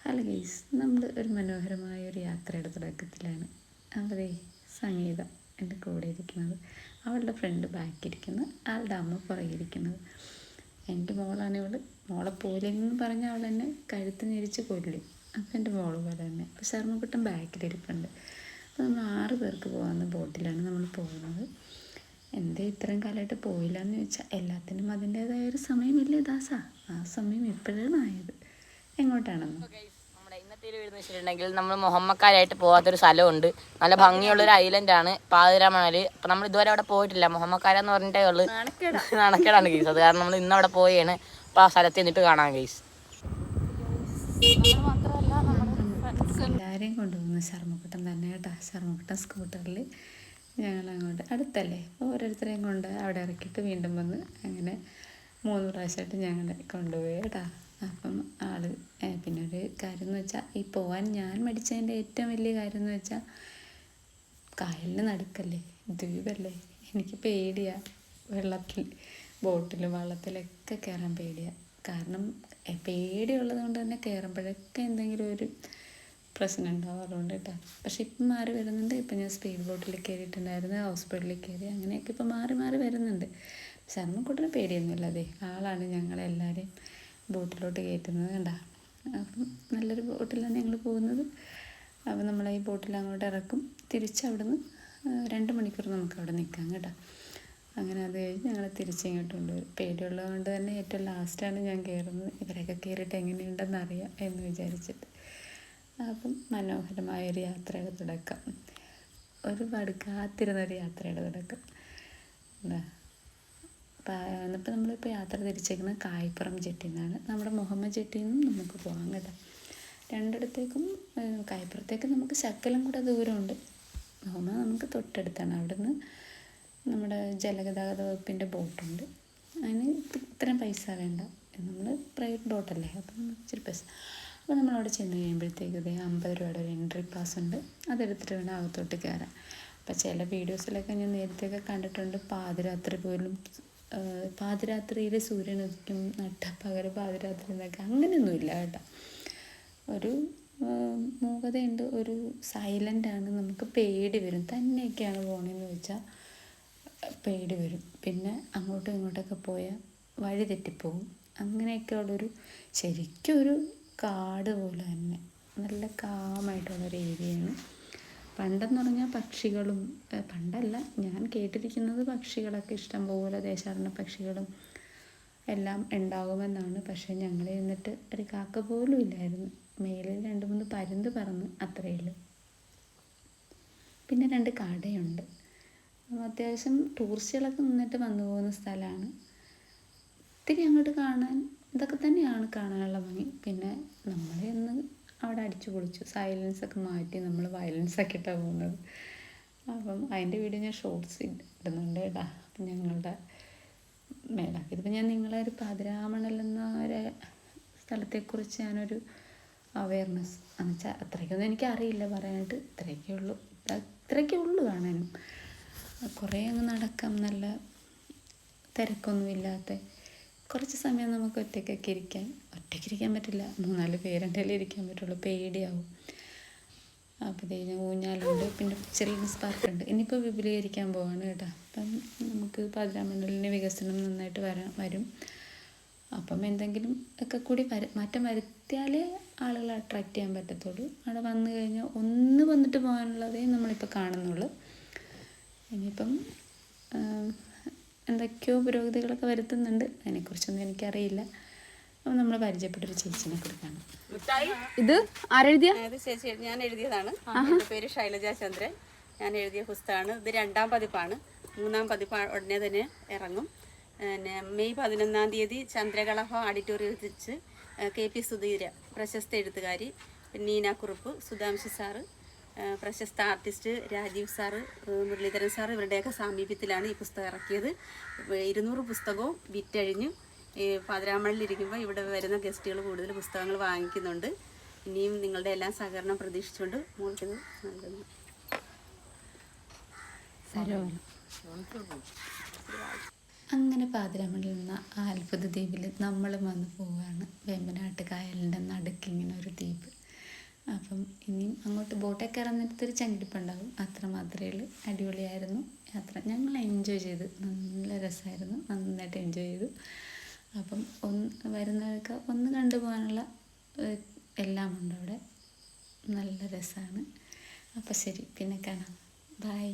Hello guys, നമ്മൾ ഒരു മനോഹരമായ ഒരു യാത്രയുടെ തുടക്കത്തിലാണ്. അവിടെ സംഗീത എൻ്റെ കൂടെ ഇരിക്കുന്നത്, അവളുടെ ഫ്രണ്ട് ബാക്കിയിരിക്കുന്നു, ആളുടെ അമ്മ പുറകിരിക്കുന്നത്. എൻ്റെ മോളാണ് ഇവൾ. മോളെ പോലെന്ന് പറഞ്ഞാൽ അവൾ എന്നെ കഴുത്ത് ഞെരിച്ച് കൊല്ലും. അപ്പം എൻ്റെ മോള് പോലെ തന്നെ. അപ്പോൾ ശർമ്മക്കുട്ടൻ ബാക്കിലിരിപ്പുണ്ട്. അപ്പോൾ നമ്മൾ 6 പേർക്ക് പോകുന്ന ബോട്ടിലാണ് നമ്മൾ പോകുന്നത്. എന്തേ ഇത്രയും കാലമായിട്ട് പോയില്ല എന്ന് ചോദിച്ചാൽ, എല്ലാത്തിനും അതിൻ്റേതായ ഒരു സമയമില്ലേ ദാസ? ആ സമയം ഇപ്പോഴാണ് ആയത്. എങ്ങോട്ടാണെന്ന് നമ്മുടെ ഇന്നത്തെ വീടെന്ന് വെച്ചിട്ടുണ്ടെങ്കിൽ നമ്മൾ മുഹമ്മക്കാരായിട്ട് പോകാത്തൊരു സ്ഥലമുണ്ട്. നല്ല ഭംഗിയുള്ളൊരു ഐലൻഡാണ് പാതിരാമണൽ. അപ്പം നമ്മൾ ഇതുവരെ അവിടെ പോയിട്ടില്ല. മുഹമ്മക്കാരെന്ന് പറഞ്ഞിട്ടേ ഉള്ളു. നാണക്കേടാണ് ഗെയ്സ്. അത് കാരണം നമ്മൾ ഇന്ന് അവിടെ പോയാണ്. അപ്പം ആ സ്ഥലത്ത് നിന്നിട്ട് കാണാം ഗെയ്സ്. എല്ലാവരെയും കൊണ്ടുപോകുന്ന ശർമ്മക്കുട്ടൻ തന്നെ കേട്ടോ. ശർമ്മക്കുട്ടൻ സ്കൂട്ടറിൽ ഞങ്ങളങ്ങോട്ട് അടുത്തല്ലേ, ഓരോരുത്തരെയും കൊണ്ട് അവിടെ ഇറക്കിയിട്ട് വീണ്ടും വന്ന് അങ്ങനെ 3 പ്രാവശ്യമായിട്ട് ഞങ്ങളെ കൊണ്ടുപോയി കേട്ടോ. അപ്പം പിന്നെ ഒരു കാര്യം എന്ന് വെച്ചാൽ, ഈ പോകാൻ ഞാൻ മടിച്ചതിൻ്റെ ഏറ്റവും വലിയ കാര്യം എന്ന് വെച്ചാൽ, കായലിന് നടുക്കല്ലേ, ദ്വീപല്ലേ, എനിക്ക് പേടിയാണ്. വെള്ളത്തിൽ ബോട്ടിലും വള്ളത്തിലൊക്കെ കയറാൻ പേടിയാണ്. കാരണം പേടിയുള്ളത് കൊണ്ട് തന്നെ കയറുമ്പോഴൊക്കെ എന്തെങ്കിലും ഒരു പ്രശ്നം ഉണ്ടാവും, അതുകൊണ്ട് കേട്ടോ. പക്ഷെ ഇപ്പം മാറി വരുന്നുണ്ട്. ഇപ്പം ഞാൻ സ്പീഡ് ബോട്ടിൽ കയറിയിട്ടുണ്ടായിരുന്നു, ഹൗസ് ബോട്ടിൽ കയറി, അങ്ങനെയൊക്കെ ഇപ്പം മാറി വരുന്നുണ്ട്. ശർമ്മക്കുട്ടന് പേടിയൊന്നുമില്ല. അതെ, ആളാണ് ഞങ്ങളെല്ലാവരെയും ബോട്ടിലോട്ട് കയറ്റുന്നത് കണ്ട. അപ്പം നല്ലൊരു ബോട്ടിലാണ് ഞങ്ങൾ പോകുന്നത്. അപ്പം നമ്മളെ ഈ ബോട്ടിൽ അങ്ങോട്ട് ഇറക്കും, തിരിച്ചവിടുന്ന് 2 മണിക്കൂർ നമുക്ക് അവിടെ നിൽക്കാം കേട്ടോ. അങ്ങനെ അത് കഴിഞ്ഞ് ഞങ്ങൾ തിരിച്ചിങ്ങോട്ട് കൊണ്ടുവരും. പേടിയുള്ളത് കൊണ്ട് തന്നെ ഏറ്റവും ലാസ്റ്റാണ് ഞാൻ കയറുന്നത്. ഇവരൊക്കെ കയറിയിട്ട് എങ്ങനെയുണ്ടെന്ന് അറിയാം എന്ന് വിചാരിച്ചിട്ട്. അപ്പം മനോഹരമായൊരു യാത്രയുടെ തുടക്കം, ഒരുപാട് കാത്തിരുന്നൊരു യാത്രയുടെ തുടക്കം എന്താ. എന്നിപ്പോൾ നമ്മളിപ്പോൾ യാത്ര തിരിച്ചേക്കുന്നത് കായപ്പുറം ജെട്ടിയിൽ നിന്നാണ്. നമ്മുടെ മുഹമ്മദ് ജെട്ടിയിൽ നിന്നും നമുക്ക് പോകാം കേട്ടോ. രണ്ടിടത്തേക്കും കായപ്പുറത്തേക്ക് നമുക്ക് ശക്കലം കൂടെ ദൂരമുണ്ട്. മുഹമ്മദ് നമുക്ക് തൊട്ടടുത്താണ്. അവിടുന്ന് നമ്മുടെ ജലഗതാഗത വകുപ്പിൻ്റെ ബോട്ടുണ്ട്. അതിന് ഇത്രയും പൈസ വേണ്ട, നമ്മൾ പ്രൈവറ്റ് ബോട്ടല്ലേ, അപ്പം ഇച്ചിരി പൈസ. അപ്പോൾ നമ്മളവിടെ ചെന്ന് കഴിയുമ്പോഴത്തേക്ക് 50 രൂപയുടെ ഒരു എൻട്രി പാസ് ഉണ്ട്. അതെടുത്തിട്ട് വേണം അകത്തോട്ട് കയറാൻ. അപ്പോൾ ചില വീഡിയോസിലൊക്കെ ഞാൻ നേരത്തെയൊക്കെ കണ്ടിട്ടുണ്ട്, പാതിരാത്രിയിൽ സൂര്യൻ ഉദിക്കും, നട്ടപ്പകൽ പാതിരാത്രി എന്നൊക്കെ. അങ്ങനെയൊന്നുമില്ല കേട്ടോ. ഒരു മൂകതയുണ്ട്, ഒരു സൈലൻ്റാണ്. നമുക്ക് പേടി വരും. തന്നെയൊക്കെയാണ് പോകണമെന്ന് വെച്ചാൽ പേടി വരും. പിന്നെ അങ്ങോട്ടും ഇങ്ങോട്ടൊക്കെ പോയാൽ വഴി തെറ്റിപ്പോവും. അങ്ങനെയൊക്കെ ഉള്ളൊരു ശരിക്കും ഒരു കാട് പോലെ തന്നെ നല്ല കാമായിട്ടുള്ളൊരു ഏരിയയാണ്. പണ്ടെന്ന് പറഞ്ഞാൽ പക്ഷികളും, പണ്ടല്ല ഞാൻ കേട്ടിരിക്കുന്നത്, പക്ഷികളൊക്കെ ഇഷ്ടം പോലെ ദേശാടന പക്ഷികളും എല്ലാം ഉണ്ടാകുമെന്നാണ്. പക്ഷേ ഞങ്ങൾ ചെന്നിട്ട് ഒരു കാക്ക പോലും ഇല്ലായിരുന്നു. മേലിൽ 2-3 പരുന്ത് പറന്ന്, അത്രയേ ഉള്ളൂ. പിന്നെ 2 കടയുണ്ട്. അത്യാവശ്യം ടൂറിസ്റ്റുകളൊക്കെ നിന്നിട്ട് വന്നു പോകുന്ന സ്ഥലമാണ്. ഒത്തിരി അങ്ങോട്ട് കാണാൻ ഇതൊക്കെ തന്നെയാണ് കാണാനുള്ള ഭംഗി. പിന്നെ നമ്മളെ ഒന്ന് അവിടെ അടിച്ചു പൊളിച്ചു, സൈലൻസൊക്കെ മാറ്റി നമ്മൾ വയലൻസൊക്കെ ഇട്ടാണ് പോകുന്നത്. അപ്പം അതിൻ്റെ വീഡിയോ ഞാൻ ഷോർട്സ് ഇടുന്നുണ്ട് കേട്ടോ. അപ്പം ഞങ്ങളുടെ മേലാക്കി ഇതിപ്പോൾ ഞാൻ നിങ്ങളെ ഒരു പാതിരാമണൽ എന്ന ഒരു സ്ഥലത്തെക്കുറിച്ച് ഞാനൊരു അവയർനെസ് എന്ന് വെച്ചാൽ, അത്രയ്ക്കൊന്നും എനിക്കറിയില്ല പറയാനായിട്ട്. ഇത്രയൊക്കെ ഉള്ളൂ കാണാനും. കുറേ അങ്ങ് നടക്കാം, നല്ല തിരക്കൊന്നുമില്ലാത്ത കുറച്ച് സമയം നമുക്ക് ഒറ്റയ്ക്കിരിക്കാൻ പറ്റില്ല. 3-4 പേരുടെ ഇരിക്കാൻ പറ്റുള്ളൂ, പേടിയാവും. അപ്പോൾ ഊഞ്ഞാലുണ്ട്, പിന്നെ ചിൽഡ്രൻസ് പാർക്കുണ്ട്. ഇനിയിപ്പോൾ വിപുലീകരിക്കാൻ പോവാണ് കേട്ടോ. അപ്പം നമുക്ക് പാതിരാമണലിൻ്റെ വികസനം നന്നായിട്ട് വരും. അപ്പം എന്തെങ്കിലും ഒക്കെ കൂടി മാറ്റം വരുത്തിയാലേ ആളുകളെ അട്രാക്റ്റ് ചെയ്യാൻ പറ്റത്തുള്ളൂ. അവിടെ വന്നു കഴിഞ്ഞാൽ വന്നിട്ട് പോകാനുള്ളതേ നമ്മളിപ്പോൾ കാണുന്നുള്ളൂ. ഇനിയിപ്പം എന്തൊക്കെയോ പുരോഗതികളൊക്കെ വരുത്തുന്നുണ്ട്, അതിനെക്കുറിച്ചൊന്നും എനിക്കറിയില്ല. അപ്പോൾ നമ്മൾ പരിചയപ്പെട്ടൊരു ചേച്ചിനെ കൊടുക്കാണ്. ഇത് ആരെഴുതിയ? ചേച്ചി ഞാൻ എഴുതിയതാണ്. എൻ്റെ പേര് ശൈലജ ചന്ദ്രൻ. ഞാൻ എഴുതിയ പുസ്തകമാണ് ഇത്. 2ാം പതിപ്പാണ്. 3ാം പതിപ്പ് ഉടനെ തന്നെ ഇറങ്ങും. പിന്നെ മെയ് 11-ാം തീയതി ചന്ദ്രകളഭ ഓഡിറ്റോറിയത്തിൽ വെച്ച് KP സുധീര, പ്രശസ്ത എഴുത്തുകാരി, നീന കുറുപ്പ്, സുധാംശു സാറ്, പ്രശസ്ത artist Rajeev sir, Muraleedharan sir, ഇവരുടെയൊക്കെ സാമീപ്യത്തിലാണ് ഈ പുസ്തകം ഇറക്കിയത്. 200 പുസ്തകവും വിറ്റഴിഞ്ഞു. ഈ പാതിരാമണലിരിക്കുമ്പോൾ ഇവിടെ വരുന്ന ഗസ്റ്റുകൾ കൂടുതൽ പുസ്തകങ്ങൾ വാങ്ങിക്കുന്നുണ്ട്. ഇനിയും നിങ്ങളുടെ എല്ലാം സഹകരണം പ്രതീക്ഷിച്ചുകൊണ്ട് മോൾക്കിത് നൽകുന്നു. അങ്ങനെ പാതിരാമണലിൽ നിന്ന് ആ അത്ഭുത ദ്വീപിൽ നമ്മൾ വന്ന് പോവുകയാണ്. വേമ്പനാട്ട് കായലിൻ്റെ നടുക്കിങ്ങനെ ഒരു ദ്വീപ്. ഇനിയും അങ്ങോട്ട് ബോട്ടൊക്കെ ഇറങ്ങിയിട്ടൊരു ചങ്കിടിപ്പുണ്ടാവും. അത്ര മാത്രമേ ഉള്ളൂ. അടിപൊളിയായിരുന്നു യാത്ര. ഞങ്ങൾ എൻജോയ് ചെയ്തു. നല്ല രസമായിരുന്നു. നന്നായിട്ട് എൻജോയ് ചെയ്തു. അപ്പം വരുന്നവർക്ക് ഒന്ന് കണ്ടുപോകാനുള്ള എല്ലാം ഉണ്ട് അവിടെ. നല്ല രസമാണ്. അപ്പോൾ ശരി, പിന്നെ കാണാം. ബൈ.